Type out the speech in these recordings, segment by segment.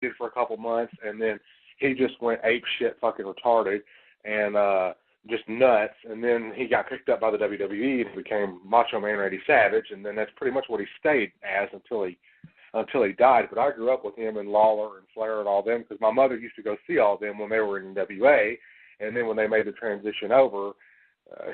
did for a couple months, and then he just went ape shit fucking retarded and just nuts, and then he got picked up by the WWE and became Macho Man Randy Savage, and then that's pretty much what he stayed as until he died. But I grew up with him and Lawler and Flair and all them because my mother used to go see all them when they were in NWA, and then when they made the transition over,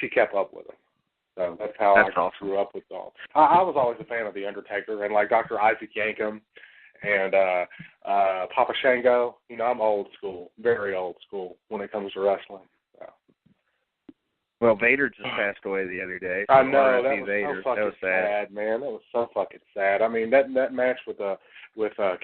she kept up with them. So that's how I awesome. grew up with all. I was always a fan of The Undertaker and like Dr. Isaac Yankem and Papa Shango. You know, I'm old school, very old school when it comes to wrestling. So. Well, Vader just passed away the other day. So I know, that was Vader. so fucking that was sad, man. That was so fucking sad. I mean, that match with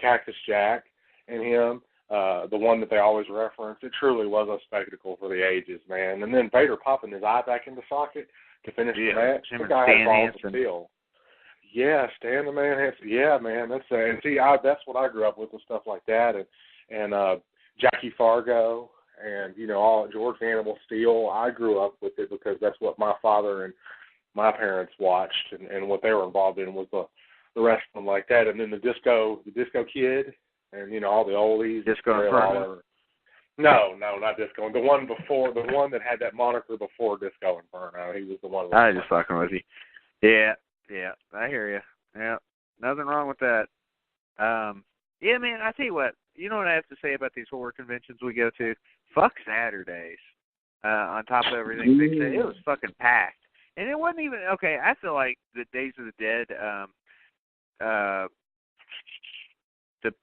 Cactus Jack and him, the one that they always reference, it truly was a spectacle for the ages, man. And then Vader popping his eye back in the socket to finish the match. The guy had balls of steel. Yeah, Stan the Man Hansen. Yeah, man. That's and see, that's what I grew up with stuff like that, and Jackie Fargo, and you know all George Animal Steel. I grew up with it because that's what my father and my parents watched, and what they were involved in was the wrestling like that, and then the Disco Kid, and you know all the oldies. Disco Inferno. No, not Disco. The one that had that moniker before Disco Inferno. He was the one. I was just fucking with you. Yeah, I hear you. Yeah, nothing wrong with that. Yeah, man, I tell you what. You know what I have to say about these horror conventions we go to? Fuck Saturdays. On top of everything they said, it was fucking packed, and it wasn't even okay. I feel like the Days of the Dead.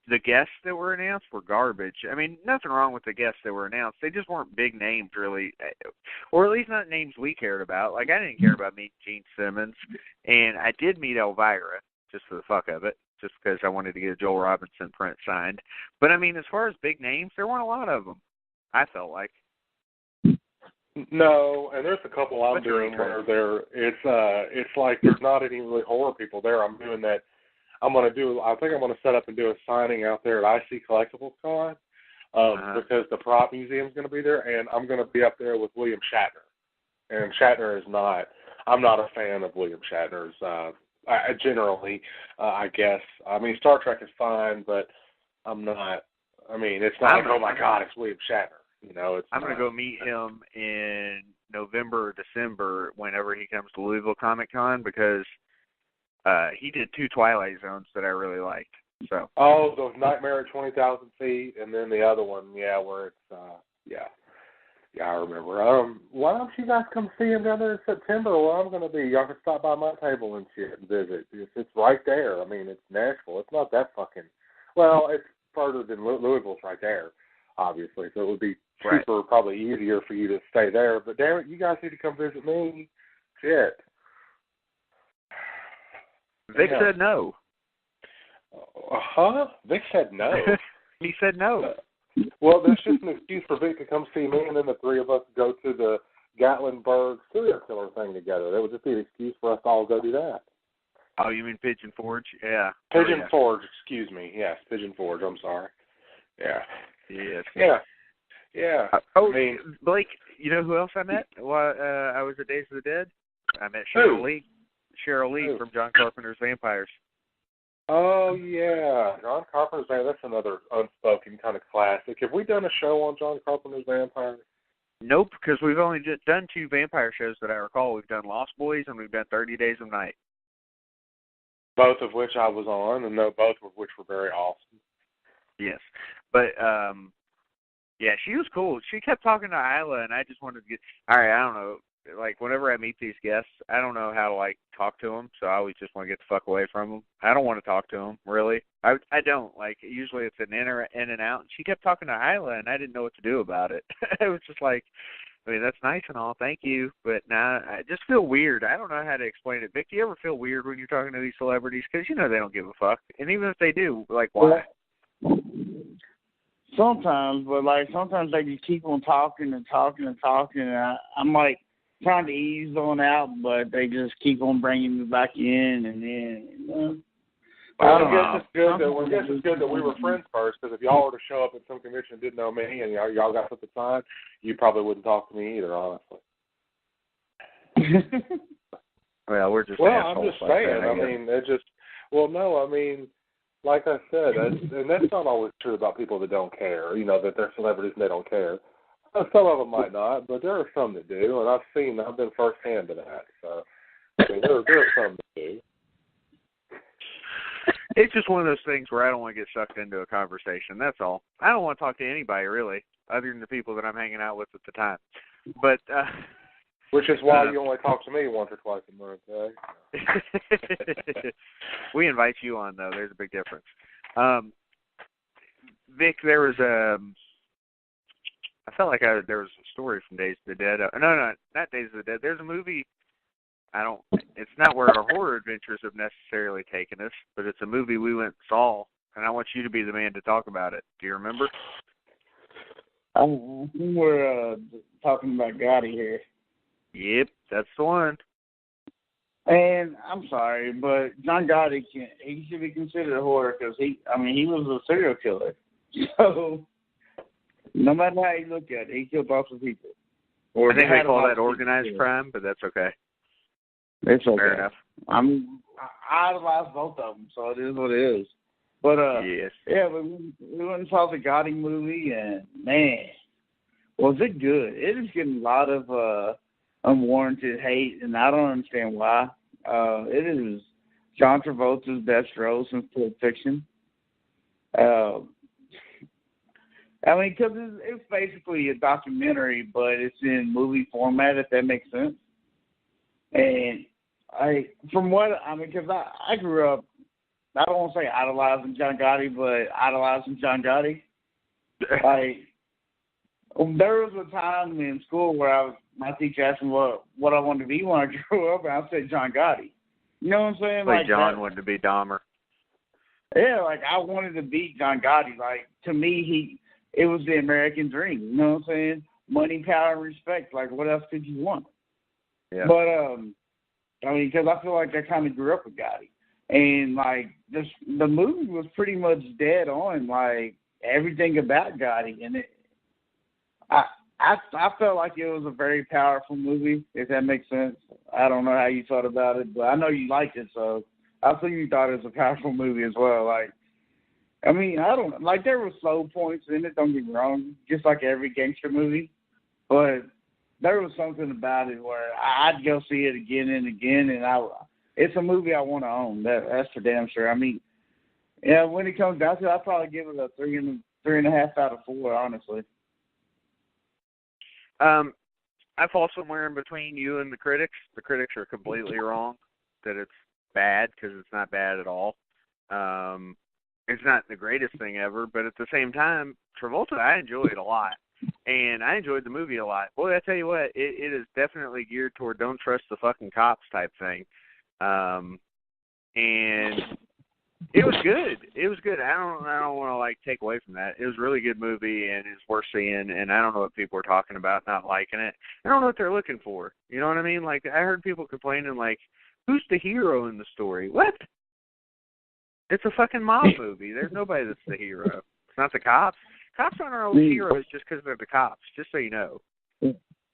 The guests that were announced were garbage. I mean, nothing wrong with the guests that were announced. They just weren't big names, really, or at least not names we cared about. Like, I didn't care about meeting Gene Simmons, and I did meet Elvira, just for the fuck of it, just because I wanted to get a Joel Robinson print signed. But, I mean, as far as big names, there weren't a lot of them, I felt like. No, and there's a couple I'm doing where it's like there's not any really horror people there. I'm doing that. I think I'm going to set up and do a signing out there at IC Collectibles Con because the prop museum's going to be there, and I'm going to be up there with William Shatner. And Shatner is not, I'm not a fan of William Shatner's, generally, I guess. I mean, Star Trek is fine, but I'm not, I mean, it's not like, oh my God, it's William Shatner. You know, it's I'm going to go meet him in November or December whenever he comes to Louisville Comic Con because he did 2 Twilight Zones that I really liked. So. Oh, those Nightmare at 20,000 Feet, and then the other one, where it's, I remember. Why don't you guys come see him down there in September where I'm going to be? Y'all can stop by my table and shit and visit. It's right there. I mean, it's Nashville. It's not that fucking, well, it's further than Louisville's right there, obviously, so it would be cheaper, probably easier for you to stay there. But damn it, you guys need to come visit me. Shit. Vic said no. Vic said no. He said no. Well, that's just an excuse for Vic to come see me, and then the three of us go to the Gatlinburg serial killer thing together. That would just be an excuse for us to all go do that. Oh, you mean Pigeon Forge? Yeah. Pigeon Forge, excuse me. Yes, Pigeon Forge, I'm sorry. Yeah. Yes. Yeah. I mean, Blake, you know who else I met while I was at Days of the Dead? I met Cheryl Lee. Cheryl Lee from John Carpenter's Vampires. Oh, yeah. John Carpenter's Vampires, that's another unspoken kind of classic. Have we done a show on John Carpenter's Vampires? Nope, because we've only just done 2 vampire shows that I recall. We've done Lost Boys and we've done 30 Days of Night. Both of which I was on, and both of which were very awesome. Yes. But, yeah, she was cool. She kept talking to Isla, and I just wanted to get, all right, I don't know. Like, whenever I meet these guests, I don't know how to, like, talk to them, so I always just want to get the fuck away from them. I don't want to talk to them, really. I don't. Like, usually it's an in and out. And she kept talking to Isla, and I didn't know what to do about it. It was just like, I mean, that's nice and all, thank you, but now I just feel weird. I don't know how to explain it. Vic, do you ever feel weird when you're talking to these celebrities? Because, you know, they don't give a fuck. And even if they do, like, why? Sometimes, but, like, sometimes they just keep on talking and talking and talking, and I'm, like, trying to ease on out, but they just keep on bringing me back in, and then, you know. Well, I guess it's good that we were friends first, because if y'all were to show up at some convention and didn't know me, and y'all got something signed, you probably wouldn't talk to me either, honestly. Well, we're just I'm just saying. I mean, it just. Well, no, I mean, like I said, and that's not always true about people that don't care. You know, that they're celebrities and they don't care. Some of them might not, but there are some that do, and I've been firsthand to that. So, I mean, there are some that do. It's just one of those things where I don't want to get sucked into a conversation. That's all. I don't want to talk to anybody really, other than the people that I'm hanging out with at the time. But which is why you only talk to me once or twice a month, We invite you on though. There's a big difference. Vic, there was I felt like there was a story from Days of the Dead. No, not Days of the Dead. There's a movie. It's not where our horror adventures have necessarily taken us, but it's a movie we went and saw, and I want you to be the man to talk about it. Do you remember? We're talking about Gotti here. Yep, that's the one. And I'm sorry, but John Gotti he should be considered a horror because he was a serial killer. So no matter how you look at it, he killed lots of people. I think they call that organized crime, but that's okay. It's okay. Fair enough. I idolize both of them, so it is what it is. But yes. Yeah, we went and saw the Gotti movie, and man, was it good? It is getting a lot of unwarranted hate, and I don't understand why. It is John Travolta's best role since Pulp Fiction. Because it's basically a documentary, but it's in movie format, if that makes sense. And because I grew up, I don't want to say idolizing John Gotti, but idolizing John Gotti. Like, there was a time in school where my teacher asked me what I wanted to be when I grew up, and I said John Gotti. You know what I'm saying? Like John wanted to be Dahmer. Yeah, like I wanted to be John Gotti. Like, to me, it was the American dream. You know what I'm saying? Money, power, and respect. Like, what else could you want? Yeah. But because I feel like I kind of grew up with Gotti, and like the movie was pretty much dead on, like everything about Gotti, and I felt like it was a very powerful movie, if that makes sense. I don't know how you thought about it, but I know you liked it, so I think you thought it was a powerful movie as well. Like, I mean, there were slow points in it, don't get me wrong, just like every gangster movie, but there was something about it where I'd go see it again and again, and it's a movie I want to own. That's for damn sure. I mean, yeah, when it comes down to it, I'd probably give it a 3.5 out of 4, honestly. I fall somewhere in between you and the critics. The critics are completely wrong that it's bad, because it's not bad at all. It's not the greatest thing ever, but at the same time, Travolta, I enjoyed a lot. And I enjoyed the movie a lot. Boy, I tell you what, it is definitely geared toward don't trust the fucking cops type thing. And it was good. It was good. I don't want to take away from that. It was a really good movie, and it's worth seeing. And I don't know what people are talking about not liking it. I don't know what they're looking for. You know what I mean? Like, I heard people complaining, like, who's the hero in the story? What? It's a fucking mob movie. There's nobody that's the hero. It's not the cops. Cops aren't always heroes just because they're the cops, just so you know.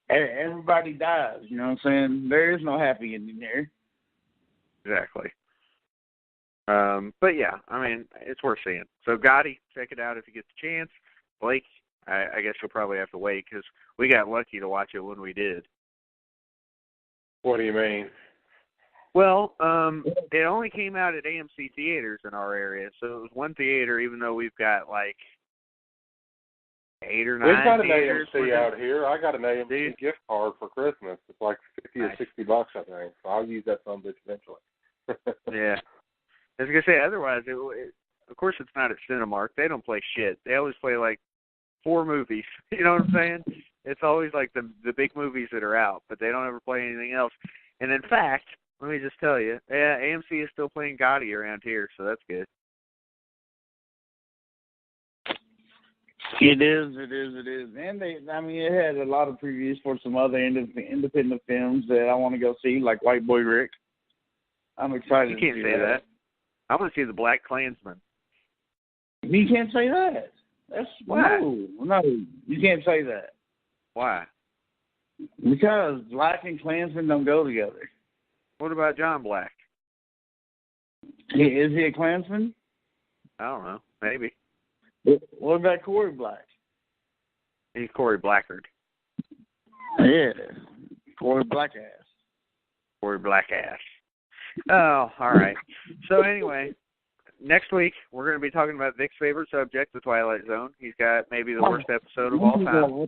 Everybody dies, you know what I'm saying? There is no happy ending there. Exactly. But yeah, I mean, it's worth seeing. So Gotti, check it out if you get the chance. Blake, I guess you'll probably have to wait because we got lucky to watch it when we did. What do you mean? Well, it only came out at AMC theaters in our area, so it was one theater, even though we've got like 8 or 9 We've got an theaters. AMC out here. I got an AMC gift card for Christmas. It's like $50 or $60, I think. So I'll use that some bitch eventually. Yeah. I was going to say, otherwise, of course it's not at Cinemark. They don't play shit. They always play like 4 movies. You know what I'm saying? It's always like the big movies that are out, but they don't ever play anything else. And in fact, let me just tell you, AMC is still playing Gotti around here, so that's good. It is. And it had a lot of previews for some other independent films that I want to go see, like White Boy Rick. I'm excited to see that. You can't say that. I want to see the Black Klansman. You can't say that. That's why? No, you can't say that. Why? Because Black and Klansman don't go together. What about John Black? Is he a Klansman? I don't know. Maybe. What about Corey Black? He's Corey Blackard. Yeah. Corey Blackass. Corey Blackass. Oh, all right. So anyway, next week we're going to be talking about Vic's favorite subject, The Twilight Zone. He's got maybe the worst episode of all time.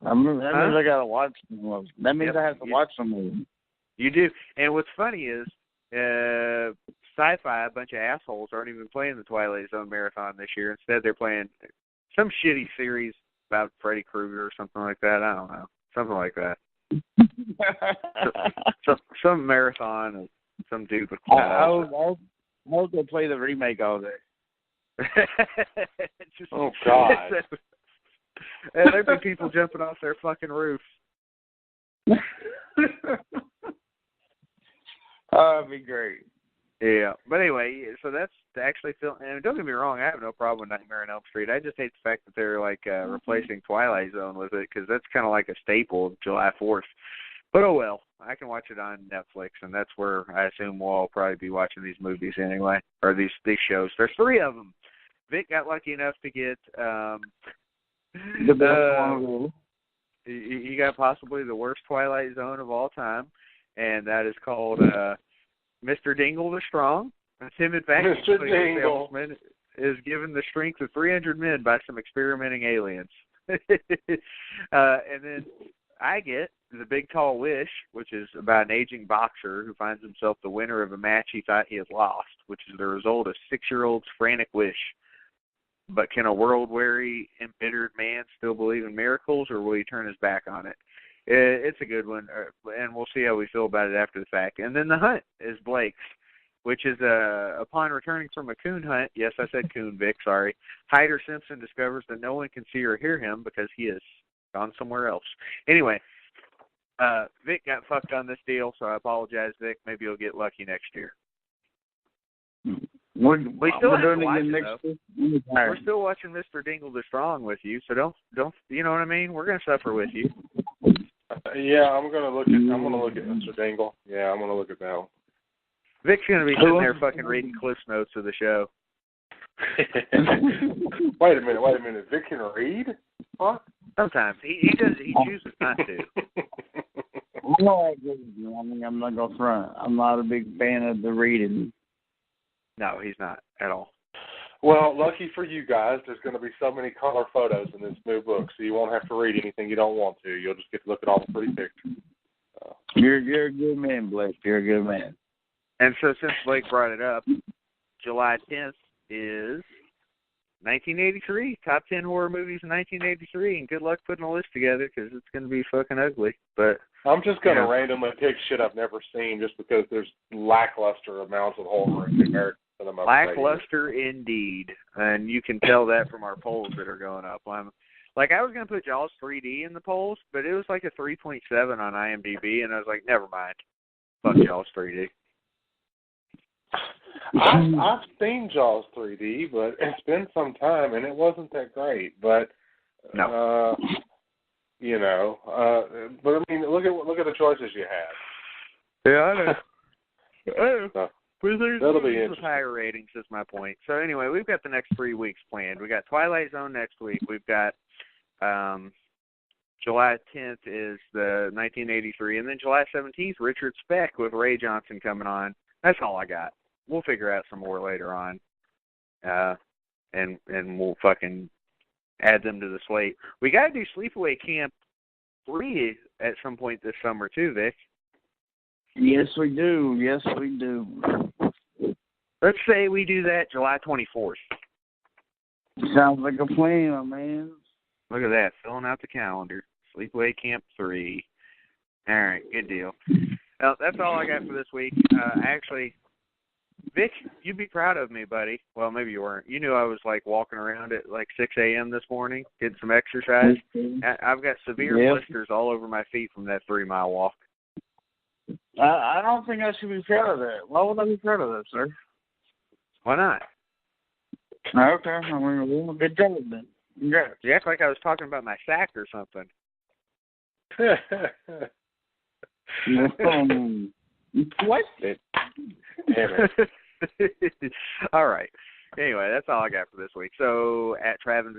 That means I got to watch some. That means I have to watch some of them. You do. And what's funny is Sci-Fi, a bunch of assholes, aren't even playing the Twilight Zone Marathon this year. Instead, they're playing some shitty series about Freddy Krueger or something like that. I don't know. Something like that. some marathon of some dude with clouds. I hope they play the remake all day. Oh, God. And there'd be people jumping off their fucking roof. Oh, that'd be great. Yeah, but anyway, so that's actually film. And don't get me wrong, I have no problem with Nightmare on Elm Street. I just hate the fact that they're like replacing Twilight Zone with it, because that's kind of like a staple of July 4th. But oh well, I can watch it on Netflix, and that's where I assume we'll all probably be watching these movies anyway, or these shows. There's 3 of them. Vic got lucky enough to get the best one. He got possibly the worst Twilight Zone of all time, and that is called Mr. Dingle the Strong. A timid vacuum cleaner salesman is given the strength of 300 men by some experimenting aliens. And then I get The Big Tall Wish, which is about an aging boxer who finds himself the winner of a match he thought he had lost, which is the result of 6-year-old's frantic wish. But can a world-weary, embittered man still believe in miracles, or will he turn his back on it? It's a good one, and we'll see how we feel about it after the fact. And then The Hunt is Blake's, which is upon returning from a coon hunt, yes, I said coon, Vic, sorry, Hyder Simpson discovers that no one can see or hear him because he has gone somewhere else. Anyway, Vic got fucked on this deal, so I apologize, Vic. Maybe you'll get lucky next year. We're still watching Mr. Dingle the Strong with you, so don't you know what I mean? We're gonna suffer with you. Yeah, I'm gonna look at Mr. Dingle. Yeah, I'm gonna look at that one. Vic's gonna be sitting there fucking reading Cliff Notes of the show. Wait a minute. Vic can read? What? Sometimes he does. He chooses not to. I'm not gonna front. I'm not a big fan of the reading. No, he's not at all. Well, lucky for you guys, there's going to be so many color photos in this new book, so you won't have to read anything you don't want to. You'll just get to look at all the pretty pictures. You're a good man, Blake. You're a good man. And so since Blake brought it up, July 10th is 1983. Top 10 horror movies in 1983. And good luck putting a list together, because it's going to be fucking ugly. But I'm just going to randomly pick shit I've never seen just because there's lackluster amounts of horror in the American cinema. Lackluster indeed. And you can tell that from our polls that are going up. I was going to put Jaws 3D in the polls, but it was like a 3.7 on IMDb, and I was like, never mind. Fuck Jaws 3D. I've seen Jaws 3D, but it's been some time, and it wasn't that great. But no, but I mean, look at the choices you have. Yeah, I know. So, that'll be interesting. Higher ratings is my point. So anyway, we've got the next 3 weeks planned. We got Twilight Zone next week. We've got July 10th is the 1983, and then July 17th, Richard Speck with Ray Johnson coming on. That's all I got. We'll figure out some more later on, and we'll fucking add them to the slate. We got to do Sleepaway Camp 3 at some point this summer too, Vic. Yes, we do. Yes, we do. Let's say we do that July 24th. Sounds like a plan, man. Look at that, filling out the calendar. Sleepaway Camp 3. All right, good deal. Well, that's all I got for this week. Actually, Vic, you'd be proud of me, buddy. Well, maybe you weren't. You knew I was, walking around at, 6 a.m. this morning, getting some exercise. I've got severe blisters all over my feet from that 3-mile walk. I don't think I should be proud of that. Why would I be proud of that, sir? Why not? Okay. I mean, good job then. Congrats. You act like I was talking about my sack or something. What? All right. Anyway, that's all I got for this week. So at Trav and